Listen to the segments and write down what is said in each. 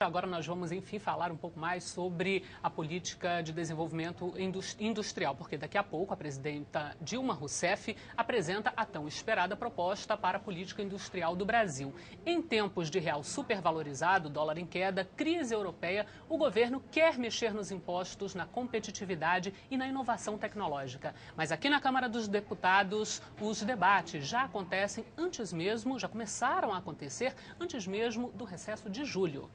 agora nós vamos, enfim, falar um pouco mais sobre a política de desenvolvimento industrial, porque daqui a pouco a presidenta Dilma Rousseff apresenta a tão esperada proposta para a política industrial do Brasil. Em tempos de real supervalorizado, dólar em queda, crise europeia, o governo quer mexer nos impostos, na competitividade e na inovação tecnológica. Mas aqui na Câmara dos Deputados, os debates já acontecem já começaram a acontecer antes mesmo do recesso de julho.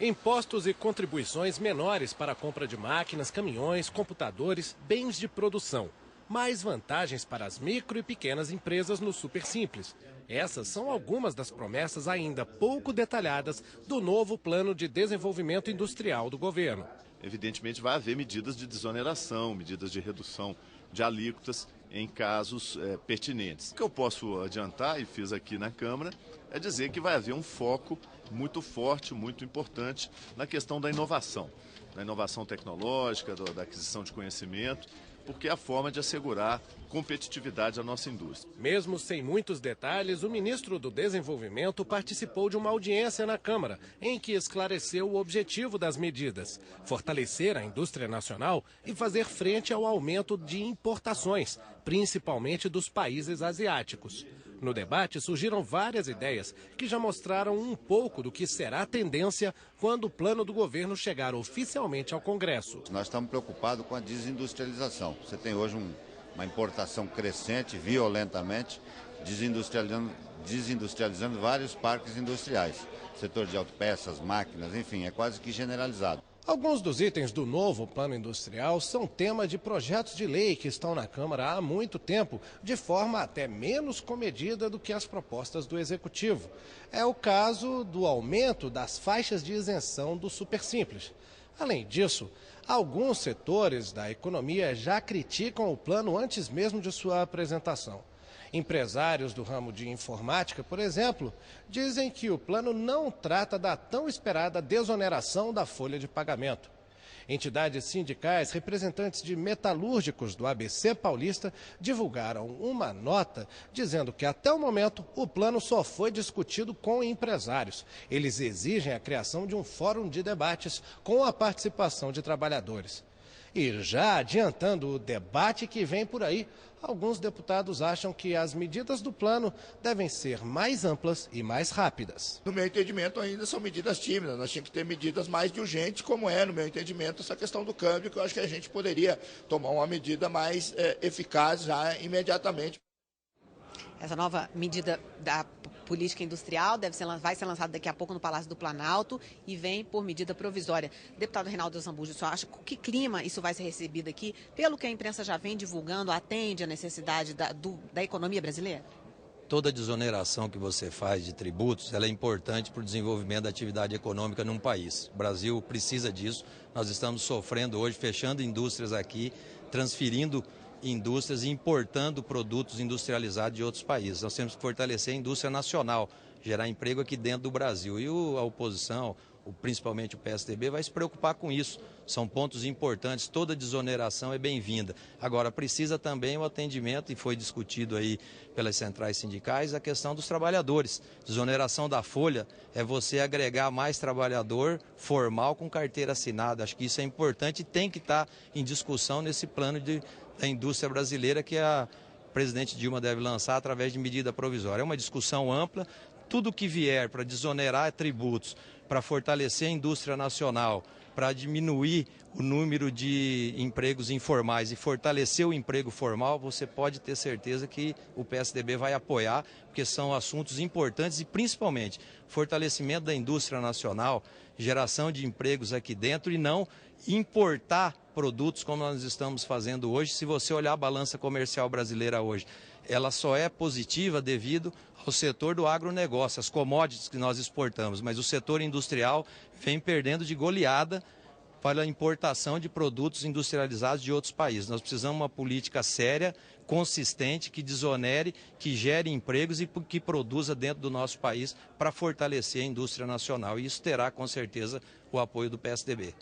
Impostos e contribuições menores para a compra de máquinas, caminhões, computadores, bens de produção. Mais vantagens para as micro e pequenas empresas no Super Simples. Essas são algumas das promessas ainda pouco detalhadas do novo Plano de Desenvolvimento Industrial do governo. Evidentemente vai haver medidas de desoneração, medidas de redução de alíquotas em casos pertinentes. O que eu posso adiantar, e fiz aqui na Câmara, é dizer que vai haver um foco muito forte, muito importante na questão da inovação tecnológica, da aquisição de conhecimento, porque é a forma de assegurar competitividade à nossa indústria. Mesmo sem muitos detalhes, o ministro do Desenvolvimento participou de uma audiência na Câmara, em que esclareceu o objetivo das medidas: fortalecer a indústria nacional e fazer frente ao aumento de importações, principalmente dos países asiáticos. No debate surgiram várias ideias que já mostraram um pouco do que será a tendência quando o plano do governo chegar oficialmente ao Congresso. Nós estamos preocupados com a desindustrialização. Você tem hoje uma importação crescente, violentamente, desindustrializando vários parques industriais. Setor de autopeças, máquinas, enfim, é quase que generalizado. Alguns dos itens do novo plano industrial são tema de projetos de lei que estão na Câmara há muito tempo, de forma até menos comedida do que as propostas do Executivo. É o caso do aumento das faixas de isenção do Super Simples. Além disso, alguns setores da economia já criticam o plano antes mesmo de sua apresentação. Empresários do ramo de informática, por exemplo, dizem que o plano não trata da tão esperada desoneração da folha de pagamento. Entidades sindicais, representantes de metalúrgicos do ABC Paulista, divulgaram uma nota dizendo que até o momento o plano só foi discutido com empresários. Eles exigem a criação de um fórum de debates com a participação de trabalhadores. E já adiantando o debate que vem por aí, alguns deputados acham que as medidas do plano devem ser mais amplas e mais rápidas. No meu entendimento, ainda são medidas tímidas. Nós tínhamos que ter medidas mais urgentes, como é, no meu entendimento, essa questão do câmbio, que eu acho que a gente poderia tomar uma medida mais eficaz já imediatamente. Essa nova medida da política industrial vai ser lançada daqui a pouco no Palácio do Planalto e vem por medida provisória. Deputado Reinaldo Azambuja, o senhor acha que clima isso vai ser recebido aqui? Pelo que a imprensa já vem divulgando, atende a necessidade da economia brasileira? Toda desoneração que você faz de tributos, ela é importante para o desenvolvimento da atividade econômica num país. O Brasil precisa disso. Nós estamos sofrendo hoje, fechando indústrias aqui, transferindo indústrias e importando produtos industrializados de outros países. Nós temos que fortalecer a indústria nacional, gerar emprego aqui dentro do Brasil. E a oposição, principalmente o PSDB, vai se preocupar com isso. São pontos importantes, toda desoneração é bem-vinda. Agora, precisa também o atendimento, e foi discutido aí pelas centrais sindicais, a questão dos trabalhadores. Desoneração da folha é você agregar mais trabalhador formal com carteira assinada. Acho que isso é importante e tem que estar em discussão nesse plano da indústria brasileira que a presidente Dilma deve lançar através de medida provisória. É uma discussão ampla, tudo que vier para desonerar tributos, para fortalecer a indústria nacional, para diminuir o número de empregos informais e fortalecer o emprego formal, você pode ter certeza que o PSDB vai apoiar, porque são assuntos importantes e principalmente fortalecimento da indústria nacional, geração de empregos aqui dentro e não importar produtos como nós estamos fazendo hoje. Se você olhar a balança comercial brasileira hoje, ela só é positiva devido ao setor do agronegócio, as commodities que nós exportamos, mas o setor industrial vem perdendo de goleada para a importação de produtos industrializados de outros países. Nós precisamos de uma política séria, consistente, que desonere, que gere empregos e que produza dentro do nosso país para fortalecer a indústria nacional. E isso terá, com certeza, o apoio do PSDB.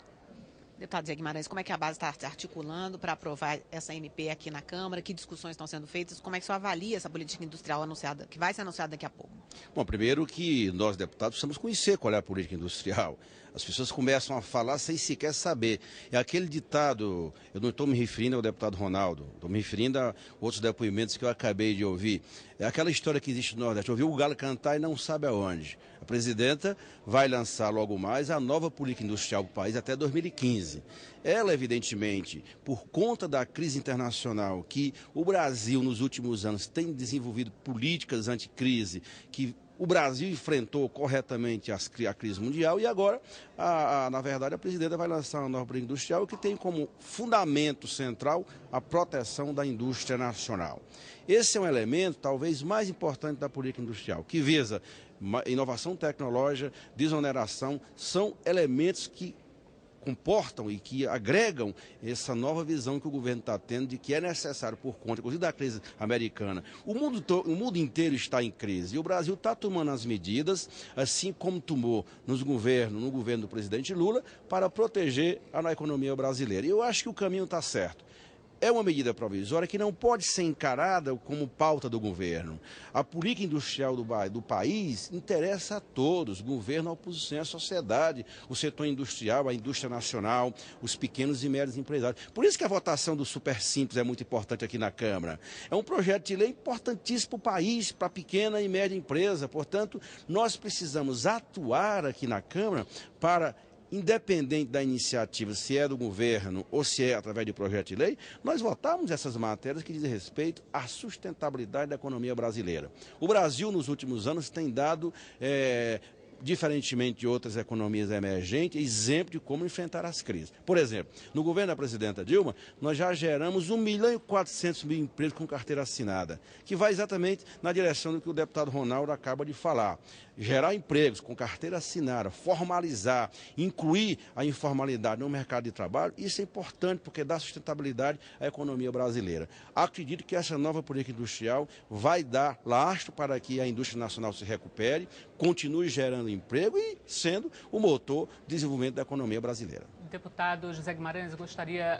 Deputado Zé Guimarães, como é que a base está se articulando para aprovar essa MP aqui na Câmara? Que discussões estão sendo feitas? Como é que o senhor avalia essa política industrial anunciada, que vai ser anunciada daqui a pouco? Bom, primeiro que nós, deputados, precisamos conhecer qual é a política industrial. As pessoas começam a falar sem sequer saber. É aquele ditado, eu não estou me referindo ao deputado Ronaldo, estou me referindo a outros depoimentos que eu acabei de ouvir. É aquela história que existe no Nordeste, ouviu o galo cantar e não sabe aonde. A presidenta vai lançar logo mais a nova política industrial do país até 2015. Ela, evidentemente, por conta da crise internacional, que o Brasil nos últimos anos tem desenvolvido políticas anticrise, que o Brasil enfrentou corretamente a crise mundial e agora, na verdade, a presidenta vai lançar uma nova política industrial que tem como fundamento central a proteção da indústria nacional. Esse é um elemento talvez mais importante da política industrial, que visa inovação tecnológica, desoneração, são elementos que comportam e que agregam essa nova visão que o governo está tendo de que é necessário, por conta, inclusive da crise americana. O mundo inteiro está em crise e o Brasil está tomando as medidas, assim como tomou no governo do presidente Lula, para proteger a economia brasileira. E eu acho que o caminho está certo. É uma medida provisória que não pode ser encarada como pauta do governo. A política industrial do país interessa a todos, governo, a oposição, a sociedade, o setor industrial, a indústria nacional, os pequenos e médios empresários. Por isso que a votação do Super Simples é muito importante aqui na Câmara. É um projeto de lei importantíssimo para o país, para a pequena e média empresa. Portanto, nós precisamos atuar aqui na Câmara para, independente da iniciativa, se é do governo ou se é através de projeto de lei, nós votamos essas matérias que dizem respeito à sustentabilidade da economia brasileira. O Brasil, nos últimos anos, tem dado, diferentemente de outras economias emergentes, exemplo de como enfrentar as crises. Por exemplo, no governo da presidenta Dilma, nós já geramos 1.400.000 empregos com carteira assinada, que vai exatamente na direção do que o deputado Ronaldo acaba de falar. Gerar empregos com carteira assinada, formalizar, incluir a informalidade no mercado de trabalho, isso é importante porque dá sustentabilidade à economia brasileira. Acredito que essa nova política industrial vai dar lastro para que a indústria nacional se recupere, continue gerando emprego e sendo o motor de desenvolvimento da economia brasileira. Deputado José Guimarães, eu gostaria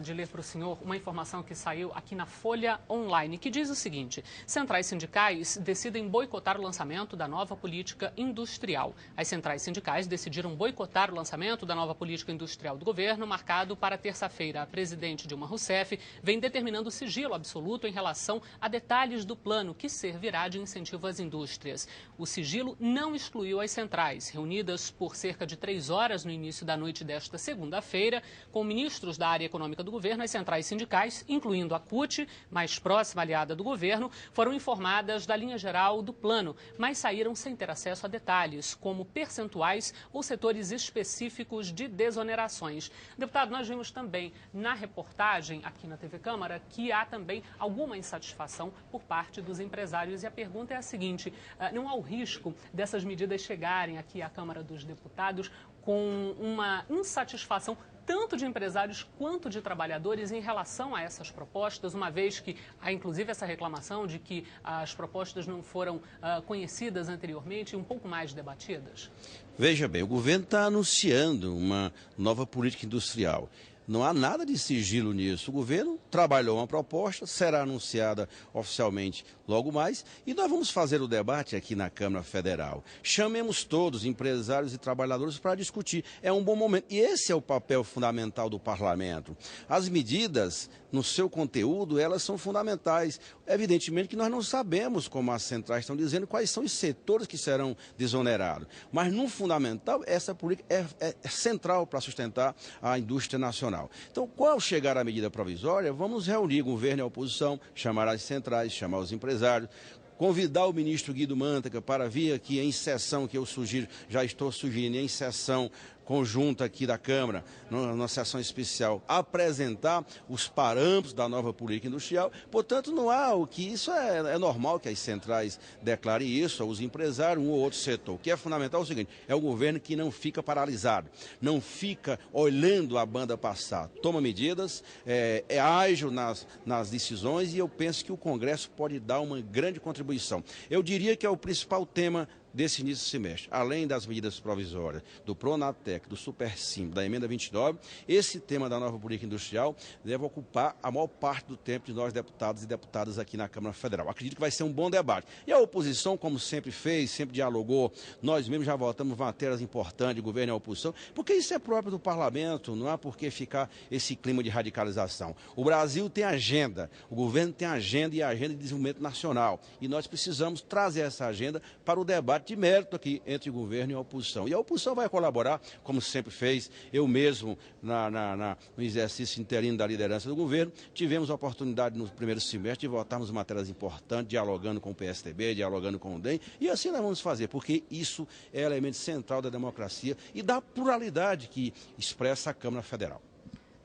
de ler para o senhor uma informação que saiu aqui na Folha Online, que diz o seguinte: centrais sindicais decidem boicotar o lançamento da nova política industrial. As centrais sindicais decidiram boicotar o lançamento da nova política industrial do governo, marcado para terça-feira. A presidente Dilma Rousseff vem determinando sigilo absoluto em relação a detalhes do plano que servirá de incentivo às indústrias. O sigilo não excluiu as centrais, reunidas por cerca de 3 horas no início da noite desta segunda-feira, com ministros da área econômica do governo. As centrais sindicais, incluindo a CUT, mais próxima aliada do governo, foram informadas da linha geral do plano, mas saíram sem ter acesso a detalhes, como percentuais ou setores específicos de desonerações. Deputado, nós vimos também na reportagem aqui na TV Câmara que há também alguma insatisfação por parte dos empresários. E a pergunta é a seguinte: não há o risco dessas medidas chegarem aqui à Câmara dos Deputados com uma insatisfação tanto de empresários quanto de trabalhadores em relação a essas propostas, uma vez que há inclusive essa reclamação de que as propostas não foram conhecidas anteriormente e um pouco mais debatidas? Veja bem, o governo está anunciando uma nova política industrial. Não há nada de sigilo nisso. O governo trabalhou uma proposta, será anunciada oficialmente logo mais e nós vamos fazer o debate aqui na Câmara Federal. Chamemos todos, empresários e trabalhadores, para discutir. É um bom momento. E esse é o papel fundamental do parlamento. As medidas, no seu conteúdo, elas são fundamentais. Evidentemente que nós não sabemos, como as centrais estão dizendo, quais são os setores que serão desonerados. Mas, no fundamental, essa política é central para sustentar a indústria nacional. Então, qual chegar à medida provisória, vamos reunir o governo e a oposição, chamar as centrais, chamar os empresários, convidar o ministro Guido Mantega para vir aqui em sessão, que eu sugiro, já estou sugerindo, em sessão conjunta aqui da Câmara, numa sessão especial, apresentar os parâmetros da nova política industrial. Portanto, não há o que isso é normal que as centrais declarem isso aos empresários, um ou outro setor. O que é fundamental é o seguinte: é o governo que não fica paralisado, não fica olhando a banda passar, toma medidas, é ágil nas decisões, e eu penso que o Congresso pode dar uma grande contribuição. Eu diria que é o principal tema desse início de semestre, além das medidas provisórias do Pronatec, do Supersim, da emenda 29, esse tema da nova política industrial deve ocupar a maior parte do tempo de nós deputados e deputadas aqui na Câmara Federal. Acredito que vai ser um bom debate. E a oposição, como sempre fez, sempre dialogou, nós mesmos já votamos matérias importantes de governo e a oposição, porque isso é próprio do parlamento, não há por que ficar esse clima de radicalização. O Brasil tem agenda, o governo tem agenda e a agenda de desenvolvimento nacional. E nós precisamos trazer essa agenda para o debate de mérito aqui entre o governo e a oposição. E a oposição vai colaborar, como sempre fez, eu mesmo, no exercício interino da liderança do governo, tivemos a oportunidade no primeiro semestre de votarmos matérias importantes, dialogando com o PSDB, dialogando com o DEM, e assim nós vamos fazer, porque isso é elemento central da democracia e da pluralidade que expressa a Câmara Federal.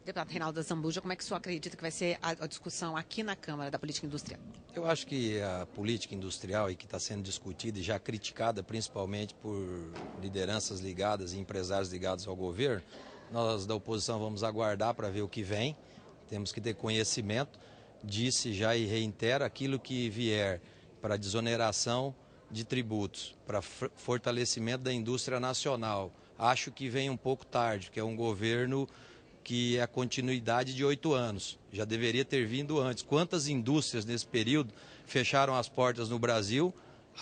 Deputado Reinaldo Azambuja, como é que o senhor acredita que vai ser a discussão aqui na Câmara da política industrial? Eu acho que a política industrial, e que está sendo discutida e já criticada principalmente por lideranças ligadas e empresários ligados ao governo, nós da oposição vamos aguardar para ver o que vem, temos que ter conhecimento, disse já e reitero, aquilo que vier para desoneração de tributos, para fortalecimento da indústria nacional, acho que vem um pouco tarde, porque é um governo que é a continuidade de 8 anos, já deveria ter vindo antes. Quantas indústrias nesse período fecharam as portas no Brasil,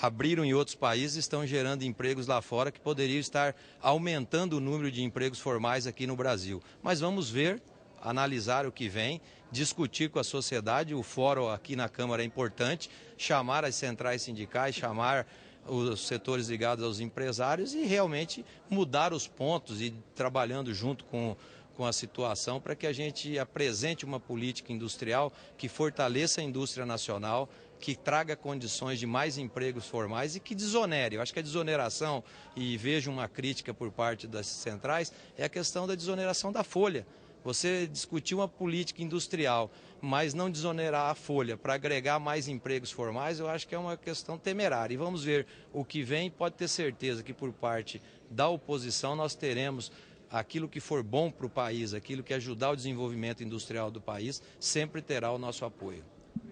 abriram em outros países e estão gerando empregos lá fora que poderiam estar aumentando o número de empregos formais aqui no Brasil. Mas vamos ver, analisar o que vem, discutir com a sociedade, o fórum aqui na Câmara é importante, chamar as centrais sindicais, chamar os setores ligados aos empresários e realmente mudar os pontos e trabalhando junto com a situação para que a gente apresente uma política industrial que fortaleça a indústria nacional, que traga condições de mais empregos formais e que desonere. Eu acho que a desoneração, e vejo uma crítica por parte das centrais, é a questão da desoneração da folha. Você discutir uma política industrial, mas não desonerar a folha para agregar mais empregos formais, eu acho que é uma questão temerária. E vamos ver o que vem, pode ter certeza que por parte da oposição nós teremos aquilo que for bom para o país, aquilo que ajudar o desenvolvimento industrial do país, sempre terá o nosso apoio.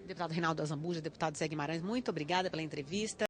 Deputado Reinaldo Azambuja, deputado Zé Guimarães, muito obrigada pela entrevista.